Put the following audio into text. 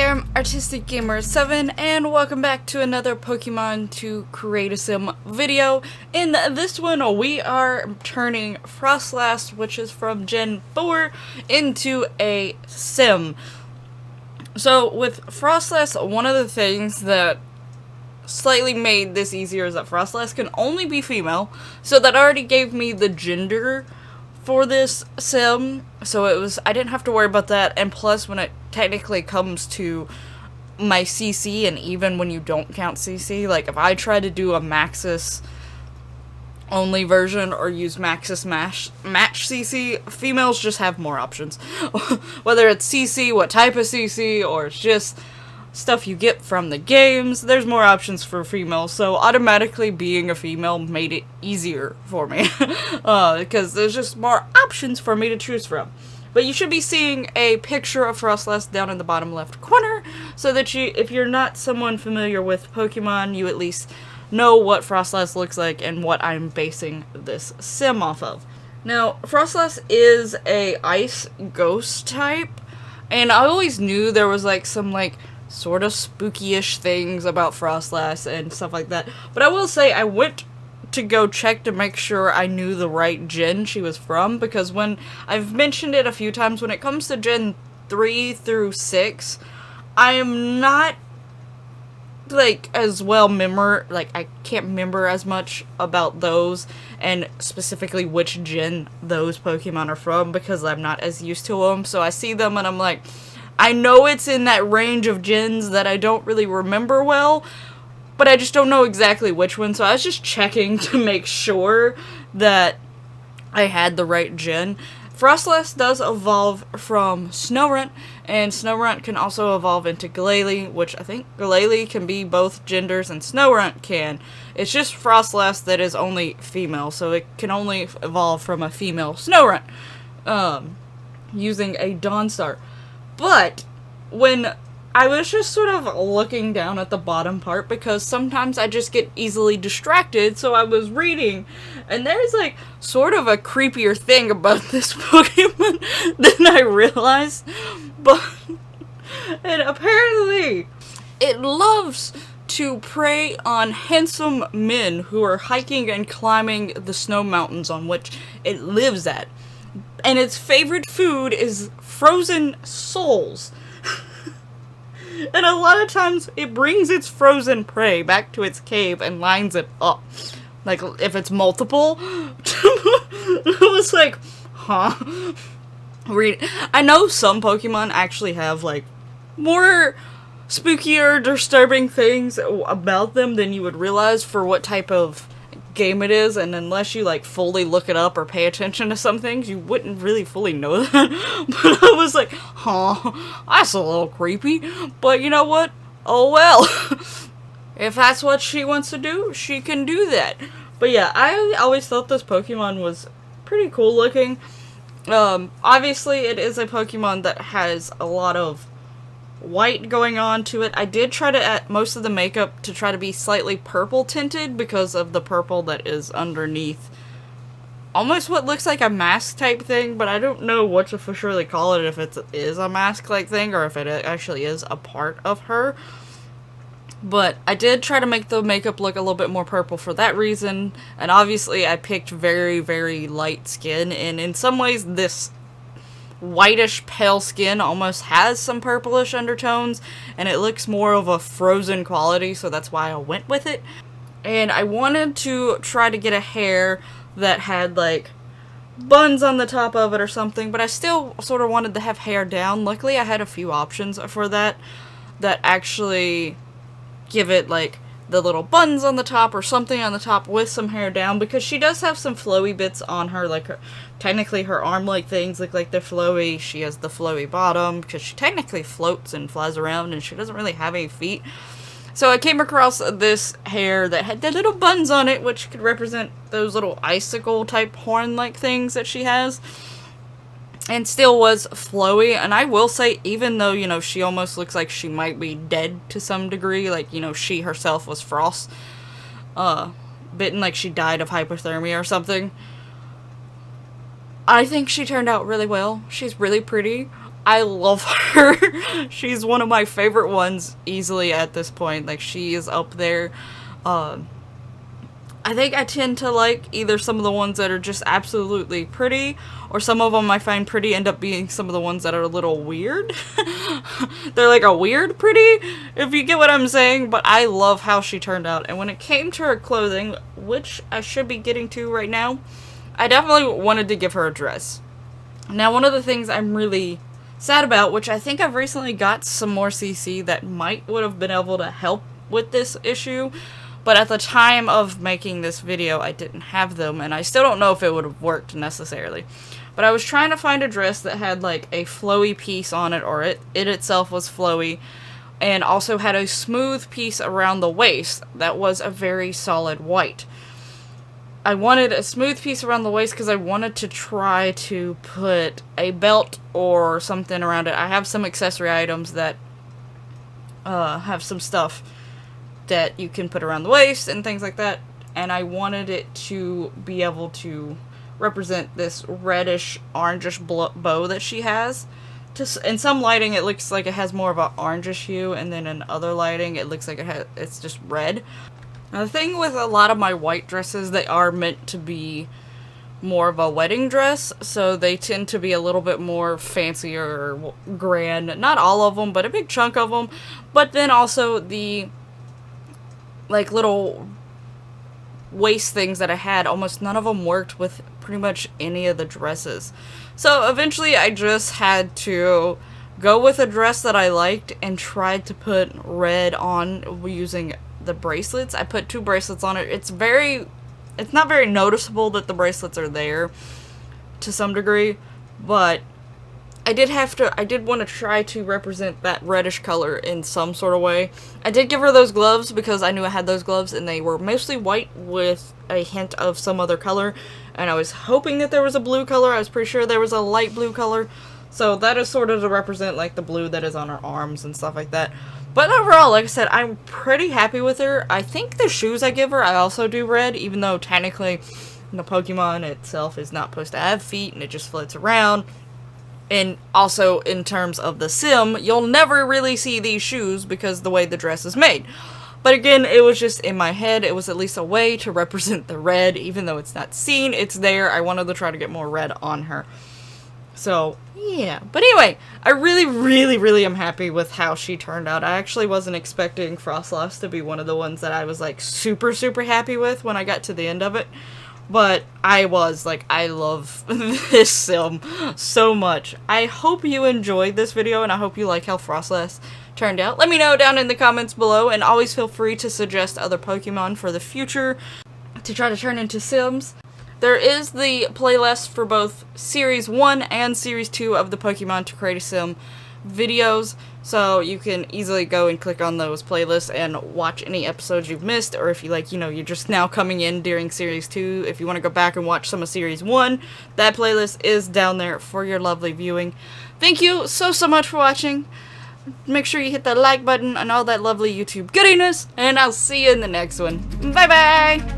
there, I'm Artistic Gamer 7 and welcome back to another Pokemon to Create a Sim video. In this one, we are turning Froslass, which is from Gen 4, into a sim. So with Froslass, one of the things that slightly made this easier is that Froslass can only be female, so that already gave me the gender for this sim, so I didn't have to worry about that. And plus, when it technically comes to my CC, and even when you don't count CC, like if I try to do a Maxis only version or use Maxis match CC, females just have more options. Whether it's CC, what type of CC, or it's just stuff you get from the games, there's more options for females, so automatically being a female made it easier for me, because there's just more options for me to choose from. But you should be seeing a picture of Froslass down in the bottom left corner, so that if you're not someone familiar with Pokemon, you at least know what Froslass looks like and what I'm basing this sim off of. Now, Froslass is a ice ghost type, and I always knew there was like some sort of spooky-ish things about Froslass and stuff like that. But I will say, I went to go check to make sure I knew the right gen she was from, because when I've mentioned it a few times, when it comes to Gen 3 through 6, I am not as well I can't remember as much about those, and specifically which gen those Pokemon are from, because I'm not as used to them. So I see them and I'm like, I know it's in that range of gens that I don't really remember well, but I just don't know exactly which one, so I was just checking to make sure that I had the right gen. Froslass does evolve from Snorunt, and Snorunt can also evolve into Glalie, which I think Glalie can be both genders and Snorunt can. It's just Froslass that is only female, so it can only evolve from a female Snorunt, using a Dawnstar. But when I was just sort of looking down at the bottom part, because sometimes I just get easily distracted, so I was reading, and there's sort of a creepier thing about this Pokemon than I realized. And apparently it loves to prey on handsome men who are hiking and climbing the snow mountains on which it lives at. And its favorite food is frozen souls. And a lot of times it brings its frozen prey back to its cave and lines it up. Like, if it's multiple. I was like, huh? I know some Pokemon actually have, more spookier, disturbing things about them than you would realize for what type of game it is, and unless you fully look it up or pay attention to some things, you wouldn't really fully know that. But I was like, huh, that's a little creepy, but you know what, oh well. If that's what she wants to do, she can do that. But yeah, I always thought this Pokemon was pretty cool looking. Obviously it is a Pokemon that has a lot of white going on to it. I did try to add most of the makeup to try to be slightly purple tinted, because of the purple that is underneath almost what looks like a mask type thing, but I don't know what to for surely call it, if it is a mask like thing or if it actually is a part of her. But I did try to make the makeup look a little bit more purple for that reason, and obviously I picked very, very light skin, and in some ways this whitish pale skin almost has some purplish undertones, and it looks more of a frozen quality, so that's why I went with it. And I wanted to try to get a hair that had buns on the top of it or something, but I still sort of wanted to have hair down. Luckily I had a few options for that actually give it the little buns on the top or something on the top with some hair down, because she does have some flowy bits on her, technically her arm-like things look like they're flowy. She has the flowy bottom, because she technically floats and flies around, and she doesn't really have any feet. So I came across this hair that had the little buns on it, which could represent those little icicle-type horn-like things that she has, and still was flowy. And I will say, even though, she almost looks like she might be dead to some degree, she herself was frost bitten, she died of hypothermia or something, I think she turned out really well. She's really pretty. I love her. She's one of my favorite ones easily at this point. Like, she is up there. I think I tend to like either some of the ones that are just absolutely pretty, or some of them I find pretty end up being some of the ones that are a little weird. They're like a weird pretty, if you get what I'm saying, but I love how she turned out. And when it came to her clothing, which I should be getting to right now, I definitely wanted to give her a dress. Now, one of the things I'm really sad about, which I think I've recently got some more CC that would have been able to help with this issue, but at the time of making this video, I didn't have them, and I still don't know if it would have worked necessarily. But I was trying to find a dress that had like a flowy piece on it, or it itself was flowy, and also had a smooth piece around the waist that was a very solid white. I wanted a smooth piece around the waist because I wanted to try to put a belt or something around it. I have some accessory items that have some stuff that you can put around the waist and things like that, and I wanted it to be able to represent this reddish orangish bow that she has. Just in some lighting it looks like it has more of an orangish hue, and then in other lighting it looks like it's just red. Now, the thing with a lot of my white dresses, they are meant to be more of a wedding dress, so they tend to be a little bit more fancier or grand. Not all of them, but a big chunk of them. But then also the like little waist things that I had, almost none of them worked with pretty much any of the dresses. So eventually I just had to go with a dress that I liked and tried to put red on using the bracelets. I put 2 bracelets on it. It's not very noticeable that the bracelets are there to some degree, but I did want to try to represent that reddish color in some sort of way. I did give her those gloves because I knew I had those gloves, and they were mostly white with a hint of some other color, and I was hoping that there was a blue color. I was pretty sure there was a light blue color, so that is sort of to represent like the blue that is on her arms and stuff like that. But overall, like I said, I'm pretty happy with her. I think the shoes I give her, I also do red, even though technically the Pokemon itself is not supposed to have feet and it just floats around. And also, in terms of the sim, you'll never really see these shoes because the way the dress is made. But again, it was just in my head. It was at least a way to represent the red, even though it's not seen. It's there. I wanted to try to get more red on her. So, yeah. But anyway, I really, really, really am happy with how she turned out. I actually wasn't expecting Froslass to be one of the ones that I was, like, super, super happy with when I got to the end of it. But I was, like, I love this sim so much. I hope you enjoyed this video, and I hope you like how Froslass turned out. Let me know down in the comments below, and always feel free to suggest other Pokemon for the future to try to turn into sims. There is the playlist for both Series 1 and Series 2 of the Pokemon to Create a Sim videos, so you can easily go and click on those playlists and watch any episodes you've missed, or if you like, you know, you're just now coming in during Series 2, if you want to go back and watch some of Series 1, that playlist is down there for your lovely viewing. Thank you so much for watching. Make sure you hit that like button and all that lovely YouTube goodiness, and I'll see you in the next one. Bye bye!